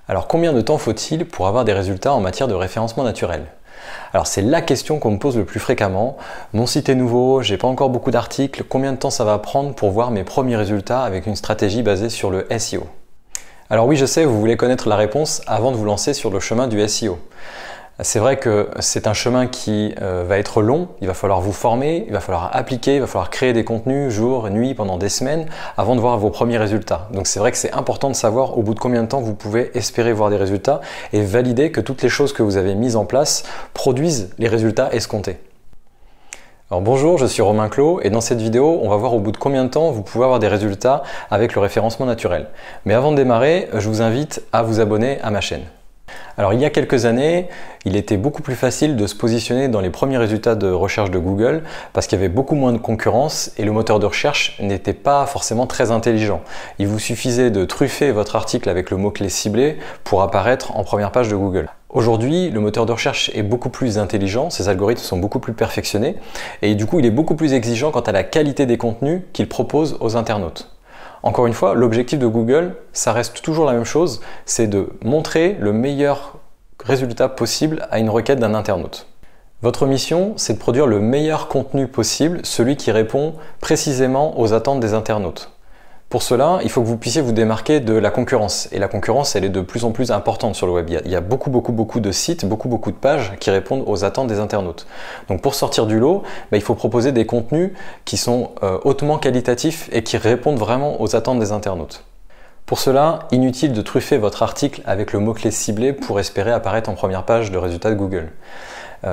Alors combien de temps faut-il pour avoir des résultats en matière de référencement naturel? Alors c'est la question qu'on me pose le plus fréquemment. Mon site est nouveau, j'ai pas encore beaucoup d'articles, combien de temps ça va prendre pour voir mes premiers résultats avec une stratégie basée sur le SEO? Alors oui, je sais, vous voulez connaître la réponse avant de vous lancer sur le chemin du SEO. C'est vrai que c'est un chemin qui va être long, il va falloir vous former, il va falloir appliquer, il va falloir créer des contenus jour, nuit, pendant des semaines avant de voir vos premiers résultats. Donc c'est vrai que c'est important de savoir au bout de combien de temps vous pouvez espérer voir des résultats et valider que toutes les choses que vous avez mises en place produisent les résultats escomptés. Alors bonjour, je suis Romain Clos et dans cette vidéo, on va voir au bout de combien de temps vous pouvez avoir des résultats avec le référencement naturel. Mais avant de démarrer, je vous invite à vous abonner à ma chaîne. Alors il y a quelques années, il était beaucoup plus facile de se positionner dans les premiers résultats de recherche de Google parce qu'il y avait beaucoup moins de concurrence et le moteur de recherche n'était pas forcément très intelligent. Il vous suffisait de truffer votre article avec le mot-clé ciblé pour apparaître en première page de Google. Aujourd'hui, le moteur de recherche est beaucoup plus intelligent, ses algorithmes sont beaucoup plus perfectionnés et du coup il est beaucoup plus exigeant quant à la qualité des contenus qu'il propose aux internautes. Encore une fois, l'objectif de Google, ça reste toujours la même chose, c'est de montrer le meilleur résultat possible à une requête d'un internaute. Votre mission, c'est de produire le meilleur contenu possible, celui qui répond précisément aux attentes des internautes. Pour cela, il faut que vous puissiez vous démarquer de la concurrence. Et la concurrence, elle est de plus en plus importante sur le web. Il y a beaucoup de sites, beaucoup de pages qui répondent aux attentes des internautes. Donc pour sortir du lot, il faut proposer des contenus qui sont hautement qualitatifs et qui répondent vraiment aux attentes des internautes. Pour cela, inutile de truffer votre article avec le mot-clé ciblé pour espérer apparaître en première page de résultats de Google.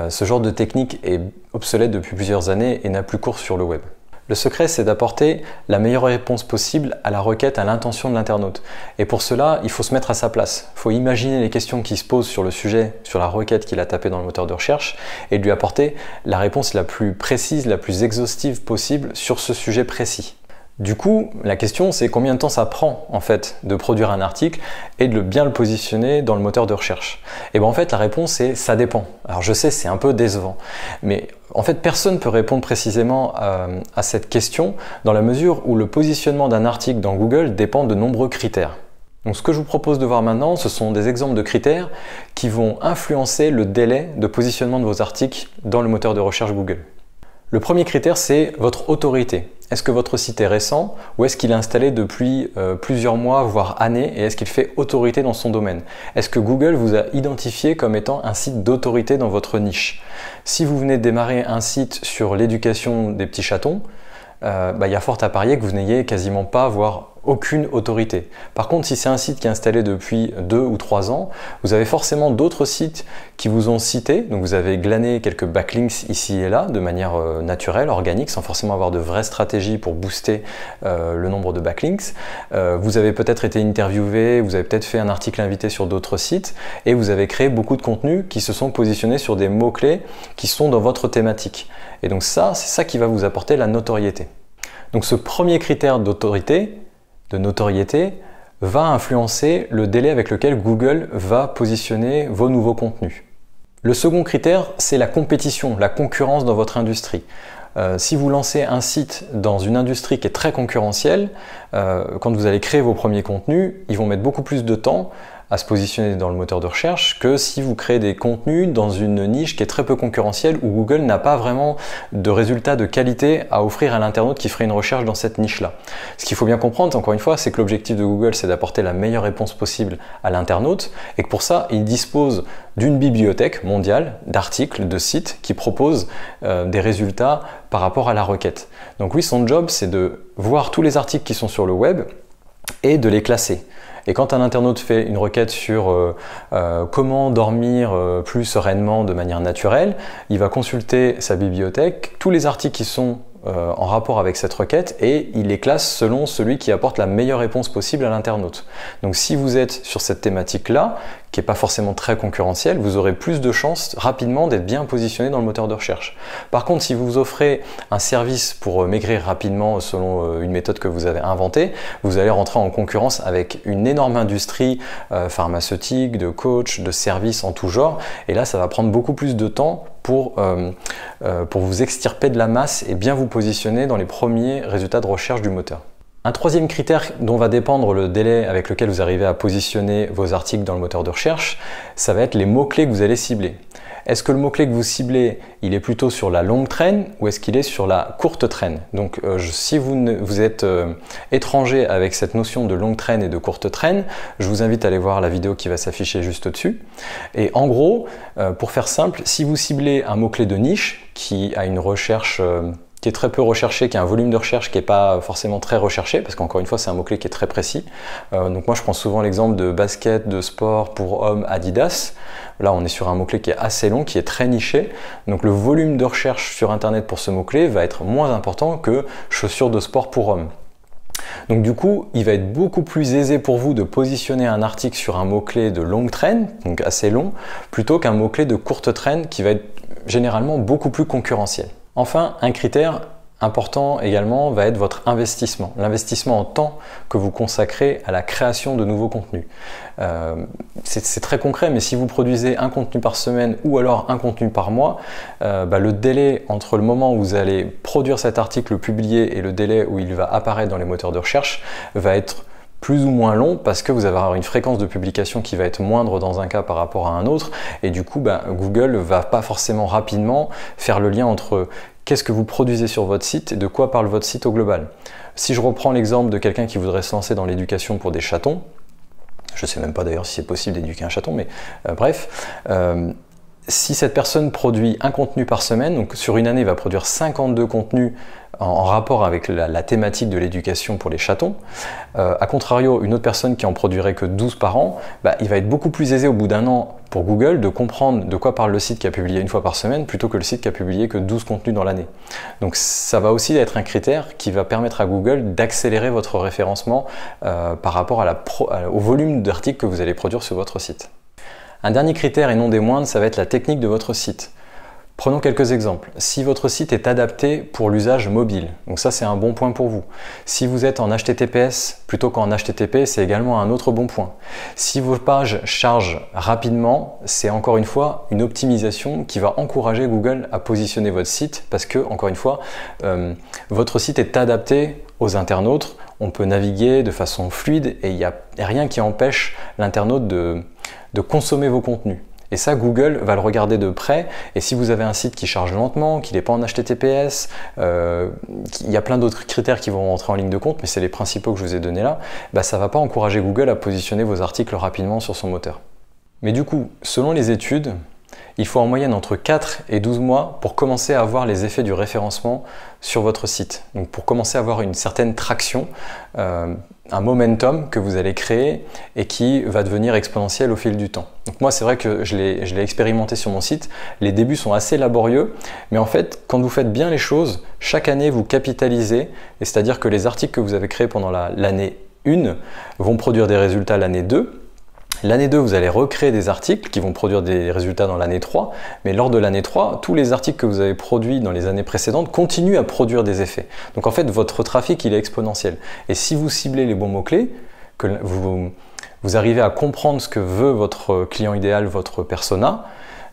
Ce genre de technique est obsolète depuis plusieurs années et n'a plus cours sur le web. Le secret, c'est d'apporter la meilleure réponse possible à la requête, à l'intention de l'internaute. Et pour cela, il faut se mettre à sa place. Il faut imaginer les questions qui se posent sur le sujet, sur la requête qu'il a tapée dans le moteur de recherche et lui apporter la réponse la plus précise, la plus exhaustive possible sur ce sujet précis. Du coup, la question c'est combien de temps ça prend en fait de produire un article et de bien le positionner dans le moteur de recherche. Et bien en fait la réponse est ça dépend. Alors je sais, c'est un peu décevant, mais en fait personne ne peut répondre précisément à cette question dans la mesure où le positionnement d'un article dans Google dépend de nombreux critères. Donc ce que je vous propose de voir maintenant, ce sont des exemples de critères qui vont influencer le délai de positionnement de vos articles dans le moteur de recherche Google. Le premier critère, c'est votre autorité. Est-ce que votre site est récent ou est-ce qu'il est installé depuis plusieurs mois, voire années, et est-ce qu'il fait autorité dans son domaine? Est-ce que Google vous a identifié comme étant un site d'autorité dans votre niche? Si vous venez de démarrer un site sur l'éducation des petits chatons, il y a fort à parier que vous n'ayez quasiment pas, voire aucune autorité. Par contre, si c'est un site qui est installé depuis 2 ou 3 ans, vous avez forcément d'autres sites qui vous ont cité, donc vous avez glané quelques backlinks ici et là de manière naturelle, organique, sans forcément avoir de vraies stratégies pour booster le nombre de backlinks. Vous avez peut-être été interviewé, vous avez peut-être fait un article invité sur d'autres sites et vous avez créé beaucoup de contenus qui se sont positionnés sur des mots-clés qui sont dans votre thématique. Et donc ça, c'est ça qui va vous apporter la notoriété. Donc ce premier critère de notoriété va influencer le délai avec lequel Google va positionner vos nouveaux contenus. Le second critère, c'est la compétition, la concurrence dans votre industrie. Si vous lancez un site dans une industrie qui est très concurrentielle, quand vous allez créer vos premiers contenus, ils vont mettre beaucoup plus de temps à se positionner dans le moteur de recherche que si vous créez des contenus dans une niche qui est très peu concurrentielle où Google n'a pas vraiment de résultats de qualité à offrir à l'internaute qui ferait une recherche dans cette niche-là. Ce qu'il faut bien comprendre, encore une fois, c'est que l'objectif de Google, c'est d'apporter la meilleure réponse possible à l'internaute et que pour ça, il dispose d'une bibliothèque mondiale d'articles, de sites qui proposent des résultats par rapport à la requête. Donc oui, son job, c'est de voir tous les articles qui sont sur le web et de les classer. Et quand un internaute fait une requête sur comment dormir plus sereinement de manière naturelle, il va consulter sa bibliothèque, tous les articles qui sont en rapport avec cette requête et il les classe selon celui qui apporte la meilleure réponse possible à l'internaute. Donc si vous êtes sur cette thématique-là, qui n'est pas forcément très concurrentielle, vous aurez plus de chances rapidement d'être bien positionné dans le moteur de recherche. Par contre, si vous offrez un service pour maigrir rapidement selon une méthode que vous avez inventée, vous allez rentrer en concurrence avec une énorme industrie pharmaceutique, de coach, de services en tout genre, et là ça va prendre beaucoup plus de temps pour vous extirper de la masse et bien vous positionner dans les premiers résultats de recherche du moteur. Un troisième critère dont va dépendre le délai avec lequel vous arrivez à positionner vos articles dans le moteur de recherche, ça va être les mots-clés que vous allez cibler. Est-ce que le mot-clé que vous ciblez, il est plutôt sur la longue traîne ou est-ce qu'il est sur la courte traîne? Donc si vous êtes étranger avec cette notion de longue traîne et de courte traîne, je vous invite à aller voir la vidéo qui va s'afficher juste au-dessus. Et en gros, pour faire simple, si vous ciblez un mot-clé de niche qui a une recherche qui est très peu recherché, qui a un volume de recherche qui n'est pas forcément très recherché, parce qu'encore une fois, c'est un mot-clé qui est très précis. Donc moi, je prends souvent l'exemple de basket, de sport pour hommes Adidas. Là, on est sur un mot-clé qui est assez long, qui est très niché. Donc le volume de recherche sur Internet pour ce mot-clé va être moins important que chaussures de sport pour hommes. Donc du coup, il va être beaucoup plus aisé pour vous de positionner un article sur un mot-clé de longue traîne, donc assez long, plutôt qu'un mot-clé de courte traîne qui va être généralement beaucoup plus concurrentiel. Enfin, un critère important également va être votre investissement. L'investissement en temps que vous consacrez à la création de nouveaux contenus. C'est très concret, mais si vous produisez un contenu par semaine ou alors un contenu par mois, le délai entre le moment où vous allez produire cet article, le publier, et le délai où il va apparaître dans les moteurs de recherche va être plus ou moins long parce que vous allez avoir une fréquence de publication qui va être moindre dans un cas par rapport à un autre et du coup Google va pas forcément rapidement faire le lien entre qu'est-ce que vous produisez sur votre site et de quoi parle votre site au global. Si je reprends l'exemple de quelqu'un qui voudrait se lancer dans l'éducation pour des chatons, je sais même pas d'ailleurs si c'est possible d'éduquer un chaton, mais si cette personne produit un contenu par semaine, donc sur une année il va produire 52 contenus en rapport avec la thématique de l'éducation pour les chatons, a contrario, une autre personne qui en produirait que 12 par an, il va être beaucoup plus aisé au bout d'un an pour Google de comprendre de quoi parle le site qui a publié une fois par semaine plutôt que le site qui a publié que 12 contenus dans l'année. Donc ça va aussi être un critère qui va permettre à Google d'accélérer votre référencement par rapport au volume d'articles que vous allez produire sur votre site. Un dernier critère et non des moindres, ça va être la technique de votre site. Prenons quelques exemples. Si votre site est adapté pour l'usage mobile, donc ça c'est un bon point pour vous. Si vous êtes en HTTPS plutôt qu'en HTTP, c'est également un autre bon point. Si vos pages chargent rapidement, c'est encore une fois une optimisation qui va encourager Google à positionner votre site parce que, encore une fois, votre site est adapté aux internautes. On peut naviguer de façon fluide et il n'y a rien qui empêche l'internaute de consommer vos contenus. Et ça, Google va le regarder de près. Et si vous avez un site qui charge lentement, qui n'est pas en HTTPS, il y a plein d'autres critères qui vont rentrer en ligne de compte, mais c'est les principaux que je vous ai donnés là, ça ne va pas encourager Google à positionner vos articles rapidement sur son moteur. Mais du coup, selon les études, il faut en moyenne entre 4 et 12 mois pour commencer à voir les effets du référencement sur votre site. Donc pour commencer à avoir une certaine traction, un momentum que vous allez créer et qui va devenir exponentiel au fil du temps. Donc moi c'est vrai que je l'ai expérimenté sur mon site, les débuts sont assez laborieux, mais en fait quand vous faites bien les choses, chaque année vous capitalisez, et c'est-à-dire que les articles que vous avez créés pendant l'année 1 vont produire des résultats l'année 2. L'année 2, vous allez recréer des articles qui vont produire des résultats dans l'année 3, mais lors de l'année 3, tous les articles que vous avez produits dans les années précédentes continuent à produire des effets. Donc en fait, votre trafic, il est exponentiel. Et si vous ciblez les bons mots-clés, que vous arrivez à comprendre ce que veut votre client idéal, votre persona,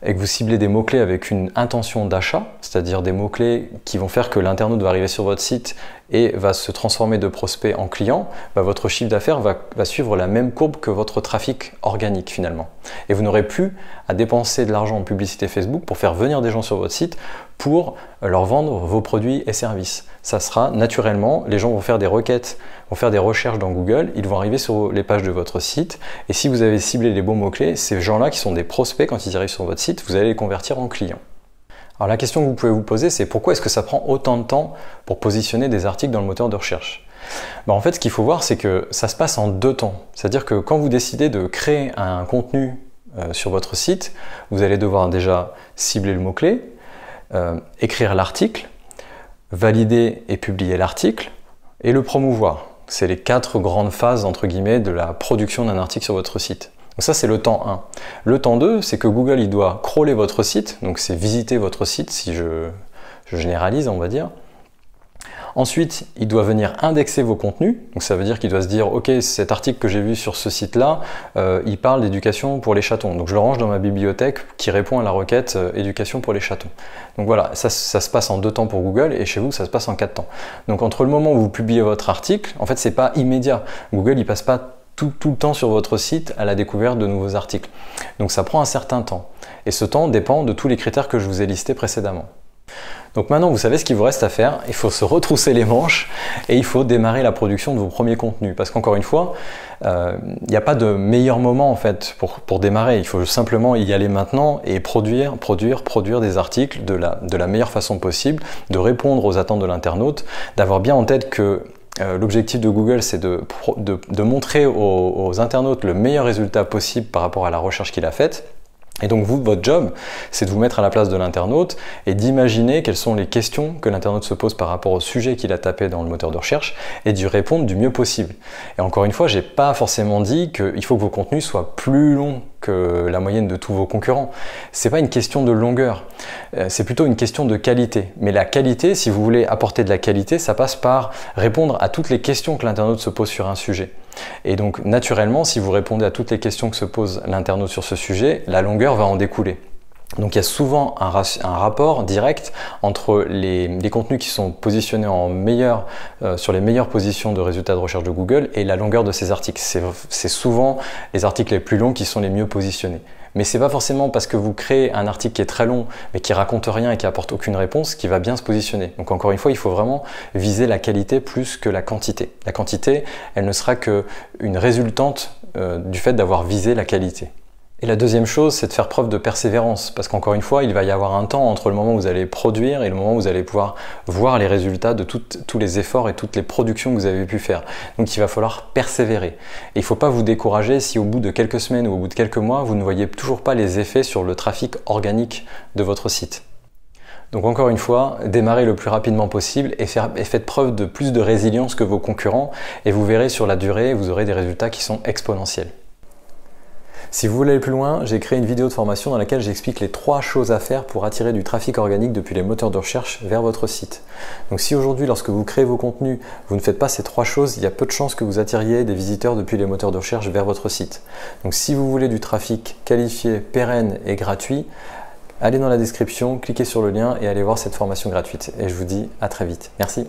et que vous ciblez des mots-clés avec une intention d'achat, c'est-à-dire des mots-clés qui vont faire que l'internaute va arriver sur votre site et va se transformer de prospect en client, votre chiffre d'affaires va suivre la même courbe que votre trafic organique finalement. Et vous n'aurez plus à dépenser de l'argent en publicité Facebook pour faire venir des gens sur votre site pour leur vendre vos produits et services. Ça sera naturellement, les gens vont faire des requêtes, vont faire des recherches dans Google, ils vont arriver sur les pages de votre site et si vous avez ciblé les bons mots-clés, ces gens-là qui sont des prospects, quand ils arrivent sur votre site, vous allez les convertir en clients. Alors la question que vous pouvez vous poser, c'est pourquoi est-ce que ça prend autant de temps pour positionner des articles dans le moteur de recherche? En fait, ce qu'il faut voir, c'est que ça se passe en 2 temps. C'est-à-dire que quand vous décidez de créer un contenu sur votre site, vous allez devoir déjà cibler le mot-clé, écrire l'article, valider et publier l'article, et le promouvoir. C'est les 4 grandes phases, entre guillemets, de la production d'un article sur votre site. Donc ça, c'est le temps 1. Le temps 2, c'est que Google, il doit crawler votre site, donc c'est visiter votre site, si je généralise, on va dire. Ensuite, il doit venir indexer vos contenus. Donc ça veut dire qu'il doit se dire, ok, cet article que j'ai vu sur ce site-là, il parle d'éducation pour les chatons. Donc je le range dans ma bibliothèque qui répond à la requête éducation pour les chatons. Donc voilà, ça se passe en 2 temps pour Google et chez vous, ça se passe en 4 temps. Donc entre le moment où vous publiez votre article, en fait, c'est pas immédiat. Google, il passe pas tout le temps sur votre site à la découverte de nouveaux articles. Donc ça prend un certain temps. Et ce temps dépend de tous les critères que je vous ai listés précédemment. Donc maintenant, vous savez ce qu'il vous reste à faire. Il faut se retrousser les manches et il faut démarrer la production de vos premiers contenus. Parce qu'encore une fois, il n'y a pas de meilleur moment en fait pour démarrer. Il faut simplement y aller maintenant et produire des articles de la meilleure façon possible, de répondre aux attentes de l'internaute, d'avoir bien en tête que l'objectif de Google, c'est de montrer aux internautes le meilleur résultat possible par rapport à la recherche qu'il a faite. Et donc vous, votre job, c'est de vous mettre à la place de l'internaute et d'imaginer quelles sont les questions que l'internaute se pose par rapport au sujet qu'il a tapé dans le moteur de recherche et d'y répondre du mieux possible. Et encore une fois, j'ai pas forcément dit qu'il faut que vos contenus soient plus longs que la moyenne de tous vos concurrents. C'est pas une question de longueur, c'est plutôt une question de qualité. Mais la qualité, si vous voulez apporter de la qualité, ça passe par répondre à toutes les questions que l'internaute se pose sur un sujet. Et donc naturellement, si vous répondez à toutes les questions que se pose l'internaute sur ce sujet, la longueur va en découler. Donc il y a souvent un rapport direct entre les contenus qui sont positionnés sur les meilleures positions de résultats de recherche de Google et la longueur de ces articles. C'est souvent les articles les plus longs qui sont les mieux positionnés. Mais c'est pas forcément parce que vous créez un article qui est très long mais qui raconte rien et qui apporte aucune réponse qui va bien se positionner. Donc encore une fois, il faut vraiment viser la qualité plus que la quantité. La quantité, elle ne sera qu'une résultante du fait d'avoir visé la qualité. Et la deuxième chose, c'est de faire preuve de persévérance, parce qu'encore une fois, il va y avoir un temps entre le moment où vous allez produire et le moment où vous allez pouvoir voir les résultats de tous les efforts et toutes les productions que vous avez pu faire. Donc il va falloir persévérer. Et il ne faut pas vous décourager si au bout de quelques semaines ou au bout de quelques mois, vous ne voyez toujours pas les effets sur le trafic organique de votre site. Donc encore une fois, démarrez le plus rapidement possible et faites preuve de plus de résilience que vos concurrents et vous verrez sur la durée, vous aurez des résultats qui sont exponentiels. Si vous voulez aller plus loin, j'ai créé une vidéo de formation dans laquelle j'explique les 3 choses à faire pour attirer du trafic organique depuis les moteurs de recherche vers votre site. Donc si aujourd'hui, lorsque vous créez vos contenus, vous ne faites pas ces 3 choses, il y a peu de chances que vous attiriez des visiteurs depuis les moteurs de recherche vers votre site. Donc si vous voulez du trafic qualifié, pérenne et gratuit, allez dans la description, cliquez sur le lien et allez voir cette formation gratuite. Et je vous dis à très vite. Merci.